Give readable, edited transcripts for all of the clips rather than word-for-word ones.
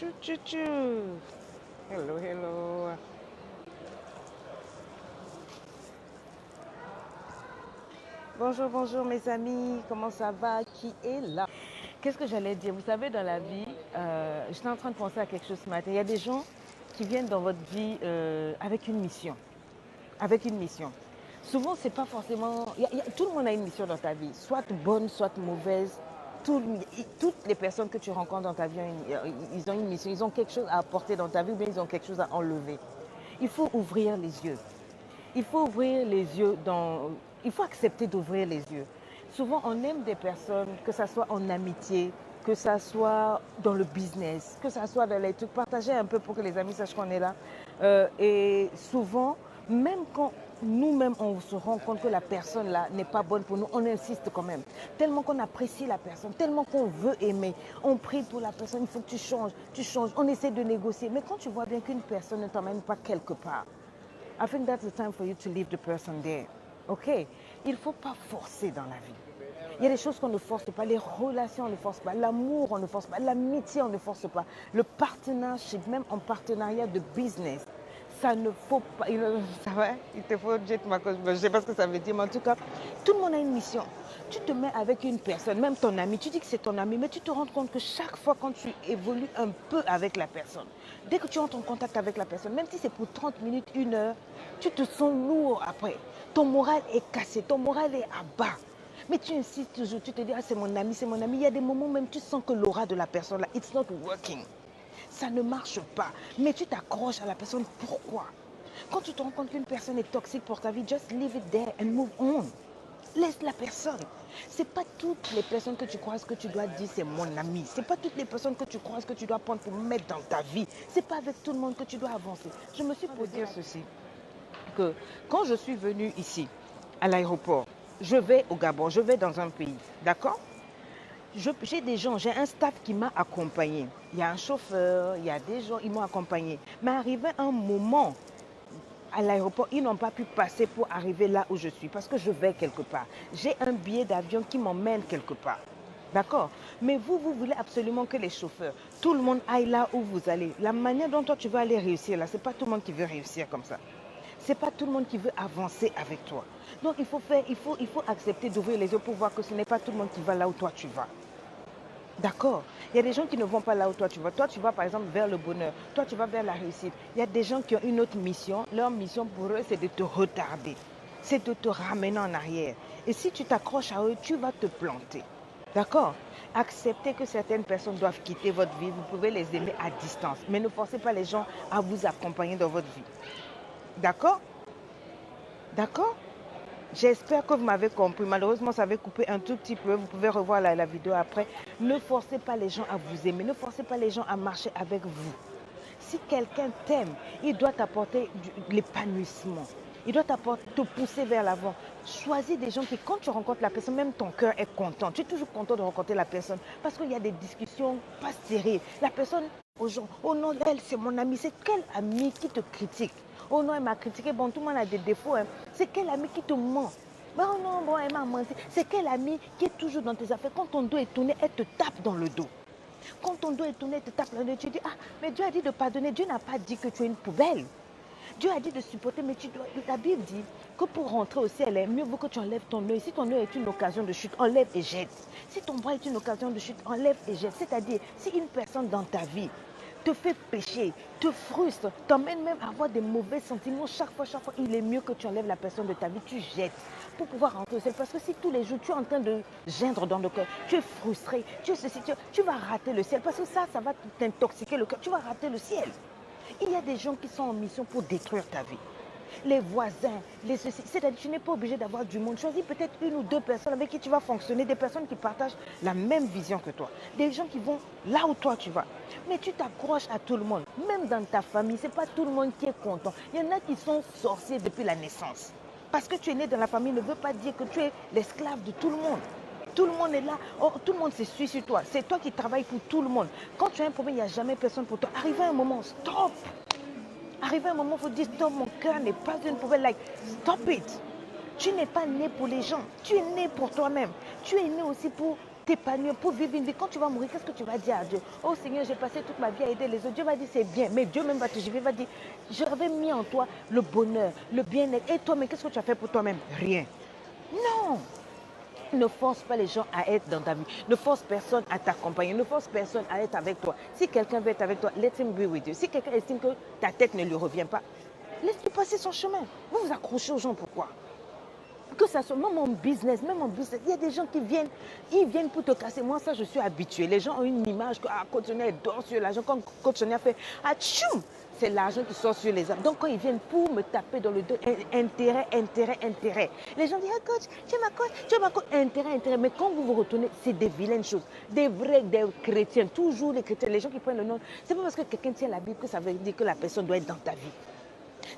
Chou, chou, chou. Hello, hello. Bonjour, bonjour mes amis, comment ça va? Qui est là? Qu'est-ce que j'allais dire? Vous savez, dans la vie, j'étais en train de penser à quelque chose ce matin. Il y a des gens qui viennent dans votre vie avec une mission. Avec une mission. Souvent, c'est pas forcément. Tout le monde a une mission dans ta vie, soit bonne, soit mauvaise. Toutes les personnes que tu rencontres dans ta vie, ils ont une mission, ils ont quelque chose à apporter dans ta vie ou bien ils ont quelque chose à enlever. Il faut ouvrir les yeux. Il faut ouvrir les yeux dans. Il faut accepter d'ouvrir les yeux. Souvent, on aime des personnes, que ce soit en amitié, que ce soit dans le business, que ce soit dans les trucs. Partager un peu pour que les amis sachent qu'on est là. Et souvent, même quand nous-mêmes, on se rend compte que la personne là n'est pas bonne pour nous, on insiste quand même. Tellement qu'on apprécie la personne, tellement qu'on veut aimer. On prie pour la personne, il faut que tu changes, tu changes. On essaie de négocier. Mais quand tu vois bien qu'une personne ne t'emmène pas quelque part, I think that's the time for you to leave the person there. OK? Il ne faut pas forcer dans la vie. Il y a des choses qu'on ne force pas, les relations on ne force pas, l'amour on ne force pas, l'amitié on ne force pas, le partnership, même en partenariat de business, ça ne faut pas. Ça va? Il te faut jet ma cause. Je ne sais pas ce que ça veut dire, mais en tout cas, tout le monde a une mission. Tu te mets avec une personne, même ton ami, tu dis que c'est ton ami, mais tu te rends compte que chaque fois quand tu évolues un peu avec la personne, dès que tu entres en contact avec la personne, même si c'est pour 30 minutes, 1 heure, tu te sens lourd après. Ton moral est cassé, ton moral est à bas. Mais tu insistes toujours, tu te dis, ah c'est mon ami, c'est mon ami. Il y a des moments même, tu sens que l'aura de la personne là, it's not working. Ça ne marche pas. Mais tu t'accroches à la personne. Pourquoi? Quand tu te rends compte qu'une personne est toxique pour ta vie, just leave it there and move on. Laisse la personne. C'est pas toutes les personnes que tu croises que tu dois dire c'est mon ami. C'est pas toutes les personnes que tu croises que tu dois prendre pour mettre dans ta vie. C'est pas avec tout le monde que tu dois avancer. Je me suis posé dire ceci, que quand je suis venue ici, à l'aéroport, je vais au Gabon, je vais dans un pays, d'accord? J'ai des gens, j'ai un staff qui m'a accompagné. Il y a un chauffeur, il y a des gens, ils m'ont accompagné. Mais arrivé un moment à l'aéroport, ils n'ont pas pu passer pour arriver là où je suis parce que je vais quelque part. J'ai un billet d'avion qui m'emmène quelque part. D'accord? Mais vous voulez absolument que les chauffeurs, tout le monde aille là où vous allez. La manière dont toi tu veux aller réussir là, c'est pas tout le monde qui veut réussir comme ça. C'est pas tout le monde qui veut avancer avec toi. Donc il faut accepter d'ouvrir les yeux pour voir que ce n'est pas tout le monde qui va là où toi tu vas. D'accord. Il y a des gens qui ne vont pas là où toi tu vas. Toi, tu vas par exemple vers le bonheur. Toi, tu vas vers la réussite. Il y a des gens qui ont une autre mission. Leur mission pour eux, c'est de te retarder. C'est de te ramener en arrière. Et si tu t'accroches à eux, tu vas te planter. D'accord? Acceptez que certaines personnes doivent quitter votre vie. Vous pouvez les aimer à distance. Mais ne forcez pas les gens à vous accompagner dans votre vie. D'accord? D'accord? J'espère que vous m'avez compris. Malheureusement, ça avait coupé un tout petit peu. Vous pouvez revoir la vidéo après. Ne forcez pas les gens à vous aimer. Ne forcez pas les gens à marcher avec vous. Si quelqu'un t'aime, il doit t'apporter de l'épanouissement. Il doit te pousser vers l'avant. Choisis des gens qui, quand tu rencontres la personne, même ton cœur est content. Tu es toujours content de rencontrer la personne parce qu'il y a des discussions pas sérieuses. La personne, aux gens, oh non, elle, c'est mon ami. C'est quel ami qui te critique? Oh non, elle m'a critiqué. Bon, tout le monde a des défauts. Hein. C'est quel ami qui te ment? Oh non, bon, elle m'a menti. C'est quel ami qui est toujours dans tes affaires? Quand ton dos est tourné, elle te tape dans le dos. Quand ton dos est tourné, elle te tape dans le dos. Tu dis, ah, mais Dieu a dit de pardonner. Dieu n'a pas dit que tu es une poubelle. Dieu a dit de supporter, mais la Bible dit que pour rentrer au ciel, il mieux vaut que tu enlèves ton œil. Si ton œil est une occasion de chute, enlève et jette. Si ton bras est une occasion de chute, enlève et jette. C'est-à-dire, si une personne dans ta vie te fait pécher, te frustre, t'emmène même à avoir des mauvais sentiments, chaque fois, il est mieux que tu enlèves la personne de ta vie, tu jettes pour pouvoir rentrer au ciel. Parce que si tous les jours tu es en train de geindre dans le cœur, tu es frustré, tu vas rater le ciel. Parce que ça va t'intoxiquer le cœur, tu vas rater le ciel. Il y a des gens qui sont en mission pour détruire ta vie. Les voisins, les ceci. C'est-à-dire que tu n'es pas obligé d'avoir du monde. Choisis peut-être une ou deux personnes avec qui tu vas fonctionner, des personnes qui partagent la même vision que toi. Des gens qui vont là où toi tu vas. Mais tu t'accroches à tout le monde. Même dans ta famille, ce n'est pas tout le monde qui est content. Il y en a qui sont sorciers depuis la naissance. Parce que tu es né dans la famille ne veut pas dire que tu es l'esclave de tout le monde. Tout le monde est là, tout le monde se suit sur toi. C'est toi qui travailles pour tout le monde. Quand tu as un problème, il n'y a jamais personne pour toi. Arrive à un moment, stop. Arrive à un moment, il faut dire stop, mon cœur n'est pas une poubelle. Like, stop it. Tu n'es pas né pour les gens. Tu es né pour toi-même. Tu es né aussi pour t'épanouir, pour vivre une vie. Quand tu vas mourir, qu'est-ce que tu vas dire à Dieu? Oh Seigneur, j'ai passé toute ma vie à aider les autres. Dieu va dire c'est bien, mais Dieu même va te juger, va dire j'avais mis en toi le bonheur, le bien-être. Et toi, mais qu'est-ce que tu as fait pour toi-même? Rien. Non. Ne force pas les gens à être dans ta vie. Ne force personne à t'accompagner. Ne force personne à être avec toi. Si quelqu'un veut être avec toi, let him be with you. Si quelqu'un estime que ta tête ne lui revient pas, laisse-lui passer son chemin. Vous vous accrochez aux gens, pourquoi? Que ça soit même en business, il y a des gens qui viennent, ils viennent pour te casser. Moi, ça, je suis habituée. Les gens ont une image que Coach Sonia dort sur l'argent. Quand Coach Sonia fait tchoum, c'est l'argent qui sort sur les arbres. Donc, quand ils viennent pour me taper dans le dos, intérêt. Les gens disent, ah, coach, tu es ma coach, intérêt. Mais quand vous vous retournez, c'est des vilaines choses. Des vrais, des chrétiens, toujours les chrétiens, les gens qui prennent le nom. C'est pas parce que quelqu'un tient la Bible que ça veut dire que la personne doit être dans ta vie.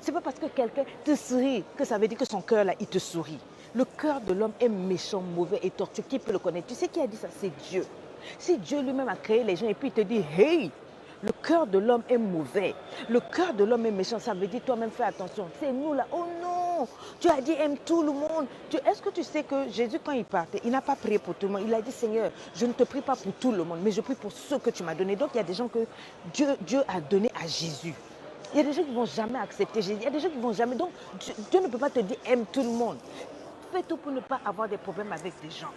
C'est pas parce que quelqu'un te sourit que ça veut dire que son cœur là, il te sourit. Le cœur de l'homme est méchant, mauvais et tortueux. Qui peut le connaître? Tu sais qui a dit ça? C'est Dieu. Si Dieu lui-même a créé les gens et puis il te dit, hey, le cœur de l'homme est mauvais, le cœur de l'homme est méchant, ça veut dire toi-même fais attention. C'est nous là, oh non, tu as dit aime tout le monde. Est-ce que tu sais que Jésus quand il partait, il n'a pas prié pour tout le monde. Il a dit Seigneur, je ne te prie pas pour tout le monde, mais je prie pour ceux que tu m'as donné. Donc il y a des gens que Dieu a donné à Jésus. Il y a des gens qui ne vont jamais accepter Jésus. Il y a des gens qui ne vont jamais. Donc, Dieu ne peut pas te dire aime tout le monde. Fais tout pour ne pas avoir des problèmes avec des gens.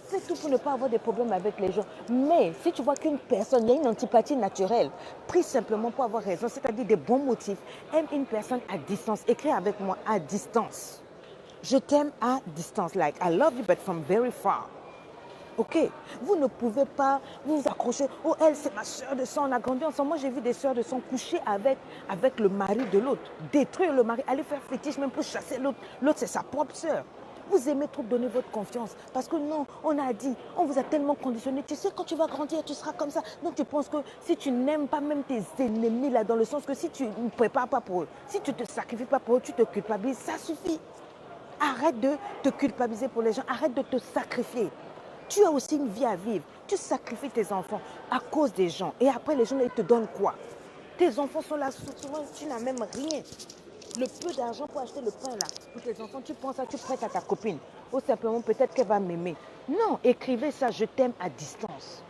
Fais tout pour ne pas avoir des problèmes avec les gens. Mais si tu vois qu'une personne, il y a une antipathie naturelle, prie simplement pour avoir raison, c'est-à-dire des bons motifs. Aime une personne à distance. Écris avec moi à distance. Je t'aime à distance. Like, I love you, but from very far. Ok, vous ne pouvez pas vous accrocher. Oh, elle, c'est ma soeur de sang, on a grandi ensemble. Moi, j'ai vu des soeurs de sang coucher avec le mari de l'autre. Détruire le mari, aller faire fétiche même pour chasser l'autre. L'autre, c'est sa propre soeur. Vous aimez trop donner votre confiance. Parce que non, on a dit, on vous a tellement conditionné. Tu sais, quand tu vas grandir, tu seras comme ça. Donc, tu penses que si tu n'aimes pas même tes ennemis, là, dans le sens que si tu ne prépares pas pour eux, si tu ne te sacrifies pas pour eux, tu te culpabilises, ça suffit. Arrête de te culpabiliser pour les gens. Arrête de te sacrifier. Tu as aussi une vie à vivre. Tu sacrifies tes enfants à cause des gens. Et après, les gens, ils te donnent quoi? Tes enfants sont là, souvent, tu n'as même rien. Le peu d'argent pour acheter le pain là, pour tes enfants, tu penses à, tu prêtes à ta copine. Ou simplement, peut-être qu'elle va m'aimer. Non, écrivez ça, je t'aime à distance.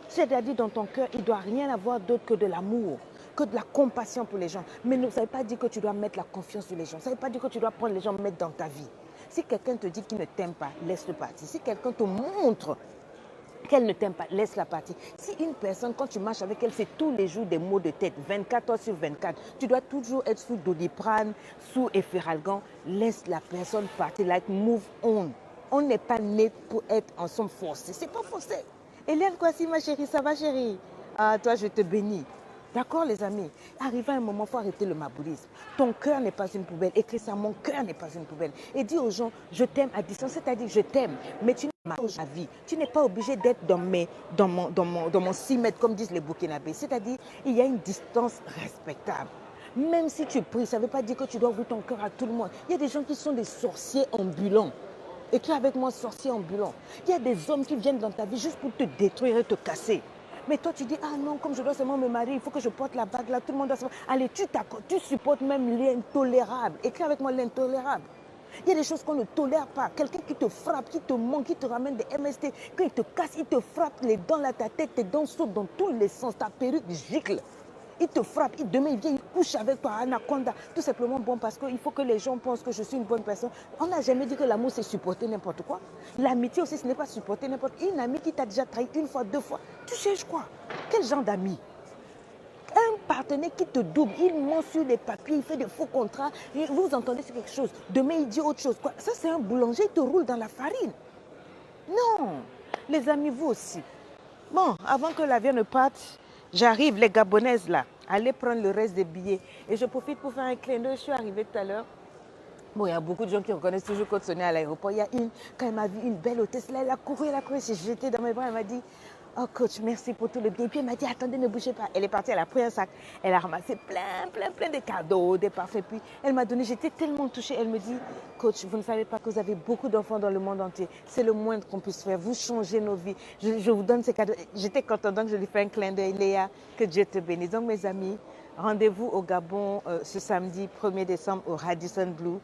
C'est-à-dire, dans ton cœur, il ne doit rien avoir d'autre que de l'amour, que de la compassion pour les gens. Mais ça ne veut pas dire que tu dois mettre la confiance sur les gens. Ça ne veut pas dire que tu dois prendre les gens, mettre dans ta vie. Si quelqu'un te dit qu'il ne t'aime pas, laisse-le partir. Si quelqu'un te montre qu'elle ne t'aime pas, laisse-la partir. Si une personne, quand tu marches avec elle, c'est tous les jours des maux de tête, 24 heures sur 24, tu dois toujours être sous Doliprane, sous Efferalgan, laisse la personne partir, like move on. On n'est pas né pour être ensemble forcé. C'est pas forcé. Hélène, quoi si ma chérie, ça va chérie? Ah, toi, je te bénis. D'accord, les amis? Arrivé à un moment, il faut arrêter le maboulisme. Ton cœur n'est pas une poubelle. Écris ça, mon cœur n'est pas une poubelle. Et dis aux gens, je t'aime à distance, c'est-à-dire je t'aime, mais tu n'es pas ma vie. Tu n'es pas obligé d'être dans mon 6 mètres, comme disent les Burkinabés. C'est-à-dire, il y a une distance respectable. Même si tu pries, ça ne veut pas dire que tu dois ouvrir ton cœur à tout le monde. Il y a des gens qui sont des sorciers ambulants. Écris avec moi, sorcier ambulant. Il y a des hommes qui viennent dans ta vie juste pour te détruire et te casser. Mais toi, tu dis, ah non, comme je dois seulement me marier, il faut que je porte la bague là, tout le monde doit se... Allez, tu supportes même l'intolérable. Écris avec moi l'intolérable. Il y a des choses qu'on ne tolère pas. Quelqu'un qui te frappe, qui te manque, qui te ramène des MST, quand il te casse, il te frappe les dents là, ta tête, tes dents sautent dans tous les sens, ta perruque gicle. Il te frappe, demain il vient, il couche avec toi, anaconda. Tout simplement bon parce qu'il faut que les gens pensent que je suis une bonne personne. On n'a jamais dit que l'amour c'est supporter n'importe quoi. L'amitié aussi ce n'est pas supporter n'importe quoi. Une amie qui t'a déjà trahi une fois, deux fois, tu cherches quoi? Quel genre d'ami? Un partenaire qui te double, il ment sur les papiers, il fait des faux contrats, et vous entendez c'est quelque chose. Demain il dit autre chose. Quoi? Ça c'est un boulanger, il te roule dans la farine. Non, les amis, vous aussi. Bon, avant que l'avion ne parte, j'arrive, les Gabonaises là, allez prendre le reste des billets. Et je profite pour faire un clin d'œil, je suis arrivée tout à l'heure. Bon, il y a beaucoup de gens qui reconnaissent toujours Coach Sonia à l'aéroport. Il y a une, quand elle m'a vu une belle hôtesse là, elle a couru, j'ai jeté dans mes bras, elle m'a dit, Oh coach, merci pour tout le bien. Et puis elle m'a dit, attendez, ne bougez pas. Elle est partie, elle a pris un sac, elle a ramassé plein de cadeaux, des parfaits. Puis elle m'a donné, j'étais tellement touchée. Elle me dit, coach, vous ne savez pas que vous avez beaucoup d'enfants dans le monde entier. C'est le moindre qu'on puisse faire. Vous changez nos vies. Je vous donne ces cadeaux. J'étais contente, donc je lui fais un clin d'œil. Léa, que Dieu te bénisse. Donc mes amis, rendez-vous au Gabon ce samedi 1er décembre au Radisson Blu.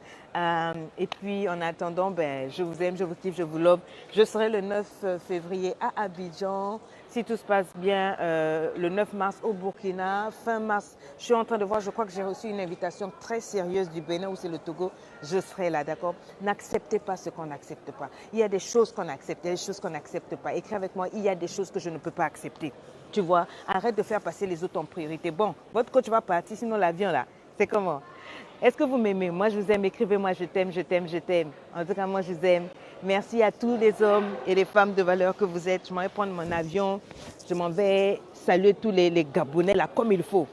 Et puis en attendant, je vous aime, je vous kiffe, je vous love. Je serai le 9 février à Abidjan. Si tout se passe bien, le 9 mars au Burkina. Fin mars, je suis en train de voir, je crois que j'ai reçu une invitation très sérieuse du Bénin ou c'est le Togo. Je serai là, d'accord? N'acceptez pas ce qu'on n'accepte pas. Il y a des choses qu'on accepte, il y a des choses qu'on n'accepte pas. Écris avec moi, il y a des choses que je ne peux pas accepter. Tu vois, arrête de faire passer les autres en priorité. Bon, votre coach va partir, sinon l'avion là, c'est comment? Est-ce que vous m'aimez? Moi, je vous aime. Écrivez-moi, je t'aime, je t'aime, je t'aime. En tout cas, moi, je vous aime. Merci à tous les hommes et les femmes de valeur que vous êtes. Je m'en vais prendre mon avion. Je m'en vais saluer tous les Gabonais là comme il faut.